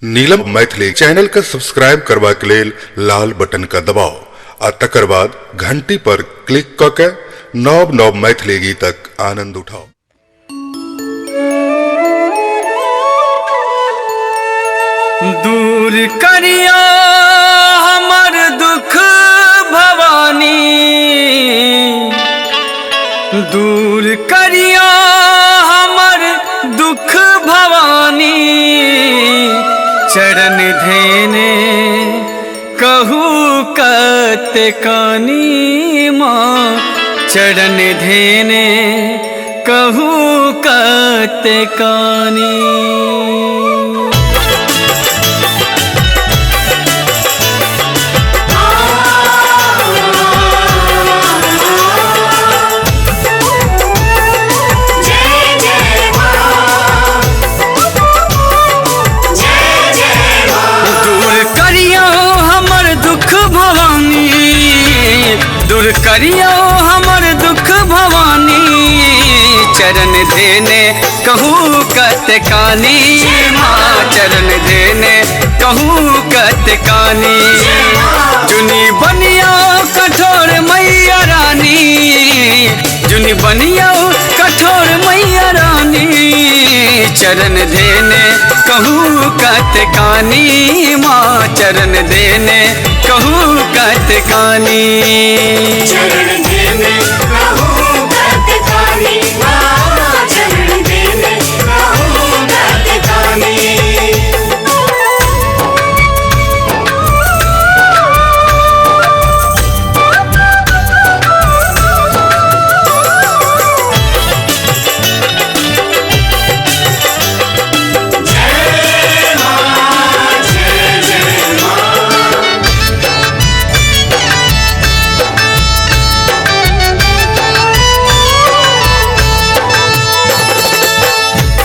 नीलम Maithili channel का subscribe करबा के लेल लाल बटन का दबाओ आ तकर बाद घंटी पर क्लिक क के नव नव मैथिली गीतक आनंद उठाओ। दूर करिया हमर दुख भवानी, दूर करिया हमर दुख भवानी, चरण धेने कहू कते कानी माँ, चरण धेने कहू कते कानी। दूर करियो हमर दुख भवानी, चरण धेने कहू कते कानी माँ, चरण धेने कहू कते कानी। जुनी बनियो कठोर मैया रानी, जुनी बनियो कठोर मैया रानी, चरण धेने कहू कते कानी माँ, चरण धेने कहू कते कानी। चरण धेने कहू कते कानी माँ, चरण धेने कहू कते कानी।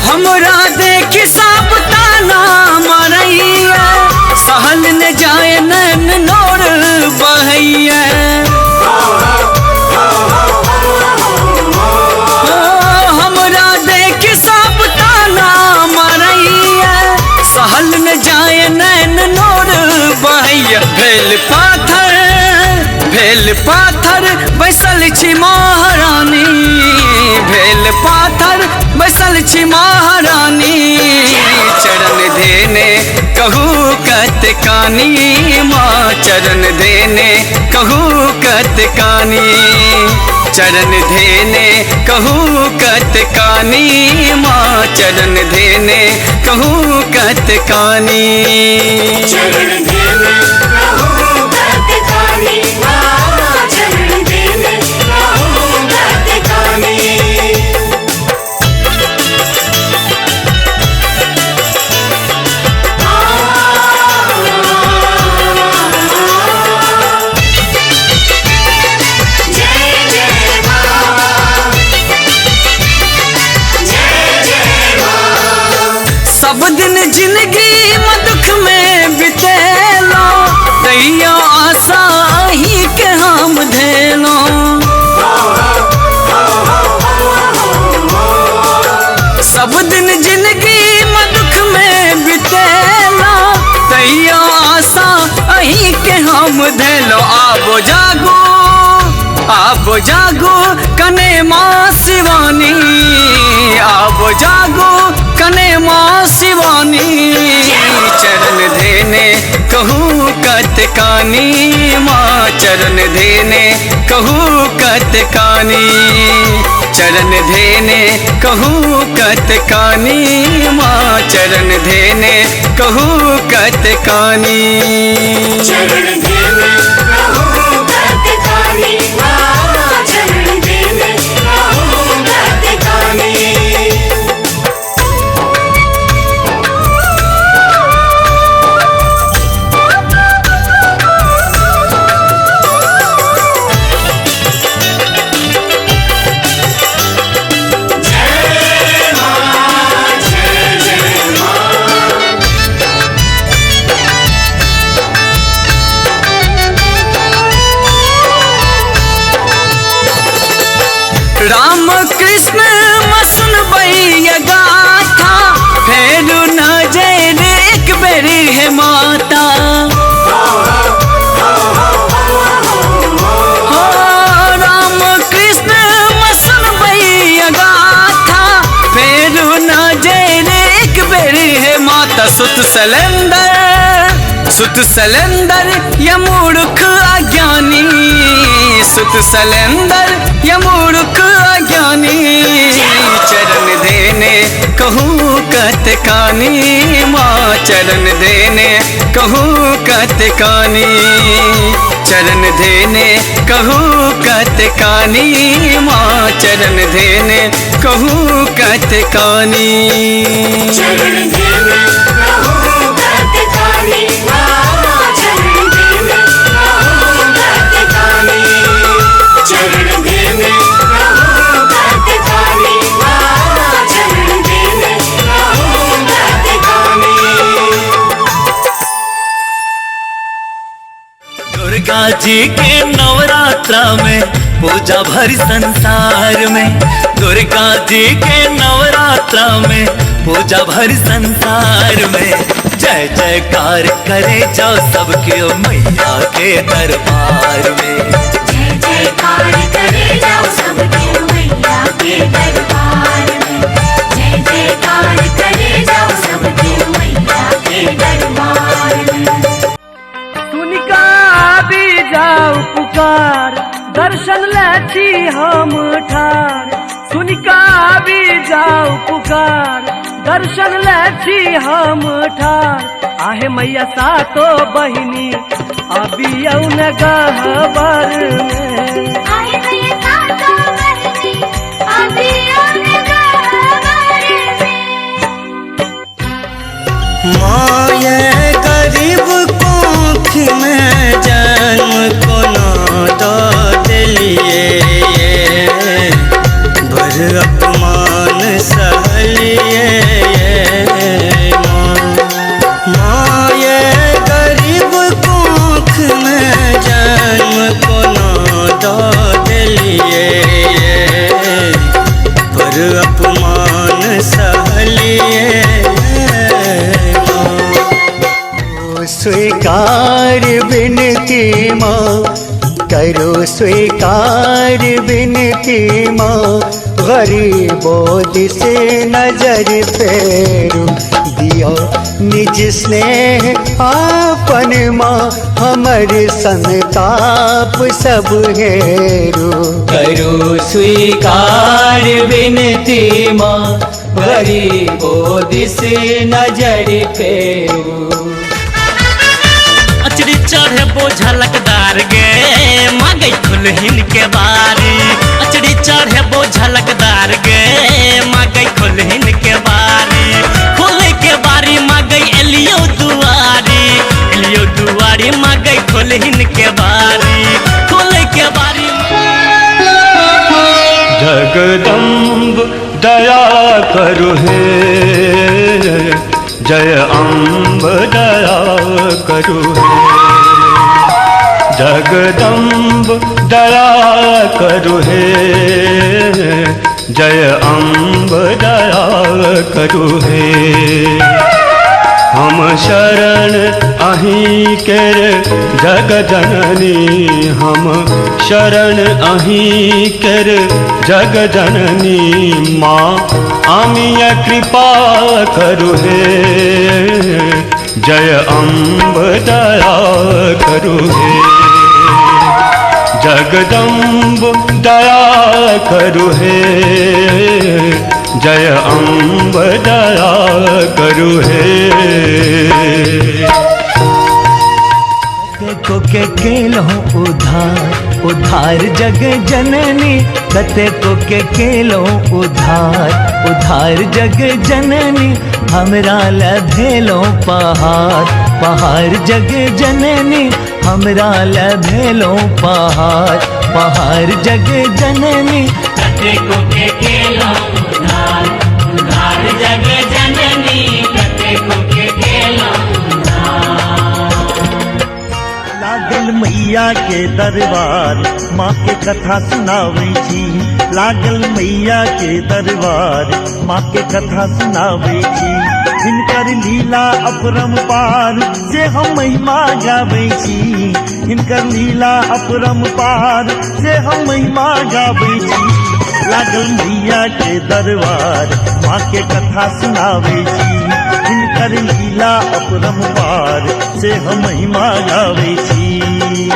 हमरा देखी सब ताना मरैया, सहल न जाए नैन नोर बहैया। हमरा देखी सब ताना मरैया, सहल न जाए नैन नोर बहैया। भेल पाथर बैसल छी महारानी, भेल पाथर बैसल छी महारानी, चरण धेने कहू कते कानी माँ, चरण धेने कहू कते कानी, चरण धेने कहू कते कानी माँ, चरण धेने कहू कते कानी। चरण धेने कहू कते कानी माँ, चरण धेने कहू कते कानी। सब दिन जिंदगी में दुख में बितेलो, दैया आशा ही के हम धेलो। सब दिन जिंदगी में दुख में बितेलो, दैया आशा ही के हम धेलो। आबो जागो आबो जागो कने माँ शिवानी, आबो जागो कने माँ शिवानी, चरण धेने कहू कते कानी माँ, चरण धेने कहू कते कानी, चरण धेने कहू कते कानी माँ, चरण धेने कहू कते कानी। चरण धेने कहू कते कानी माँ, चरण धेने कहू कते कानी। जय सुत सलेंदर या मूर्ख अज्ञानी, सुत सलेंदर या मूर्ख अज्ञानी, चरण देने कहूँ कत कानी, माँ चरण देने कहूँ कत कानी, चरण देने कहूँ कत कानी, माँ चरण देने कहूँ कत कानी। चरण देने कहूँ कत कानी, माँ चरण देने कहूँ कत कानी, चरण देने कहूँ कत कानी, माँ चरण देने कहूँ कत कानी। दुर्गा जी के नवरात्रा में पूजा भरी संसार में, दुर्गा जी के नवरात्रा में पूजा भरी संसार में, जय जयकार करे जाओ सबके मैया के दरबार में, जय जयकार करे जाओ सबके मैया के दरबार में, जय जयकार करे जाओ सबके मैया के दरबार में। सुनिका भी जाओ पुकार, दर्शन लाची हम ठार, सुनिका भी जाओ पुकार, दर्शन लाची हम ठार, आहे मैया सातो बहिनी अभी यौन गहबर में, आए मैया सातो बहिनी अभी यौन गहबर में। माँ ये गरीब कोख में जन्म को ना दो दिलिए, भर अपमान सहलिए, माँ ये गरीब कोख में जन्म को ना दो दिलिए, भर अपमान सहलिए, स्वीकार विनती माँ, करो स्वीकार विनती माँ, गरीबों से नजर फेरो, दियो निज स्नेह आपन माँ, हमारे संताप सब हेरो, करो स्वीकार विनती माँ, गरीबों से नजर फेरो। अचरी चढ़े बोझा लकदार गे, मांगे खुलहिन के बारी, अचरी चढ़े बोझा लकदार गे, मांगे खुलहिन के बारी, खोले के बारी मांगे एलियो दुआरी, मांगे खुलहिन के बारी, खोले के बारी। जगदम्ब दया करु हे, जय अम्ब दया करु हे, जगदम्ब दया करु हे, जय अम्ब दया करु हे। हम शरण अहीं केर जग जननी, हम शरण अहीं केर जग जननी, माँ आमिया कृपा करु हे, जय अम्ब दया करु हे, जगदम्ब दया करु हे, जय अम्ब दया करु हे। को के केलो उधार उधार जग जननी, कते को के केलो उधार उधार जग जननी, हमरा लभेलो पहाड़ पहाड़ जग जननी, हमरा लभेलो पहाड़ पहाड़ जग जननी, कते को के केलो उधार उधार जग जननी, कते को के केलो लागल मैया के दरबार, माँ के कथा सुनावे छी, लागल मैया के दरबार, माँ के कथा सुनावे छी, हिनकर लीला अपरंपार से हम महिमा गावे छी, हिनकर लीला अपरंपार से हम महिमा गावे छी, लागल मैया के दरबार, माँ के कथा सुनावे छी, हिनकर लीला लीला अपरंपार से हम महिमा गावे छी।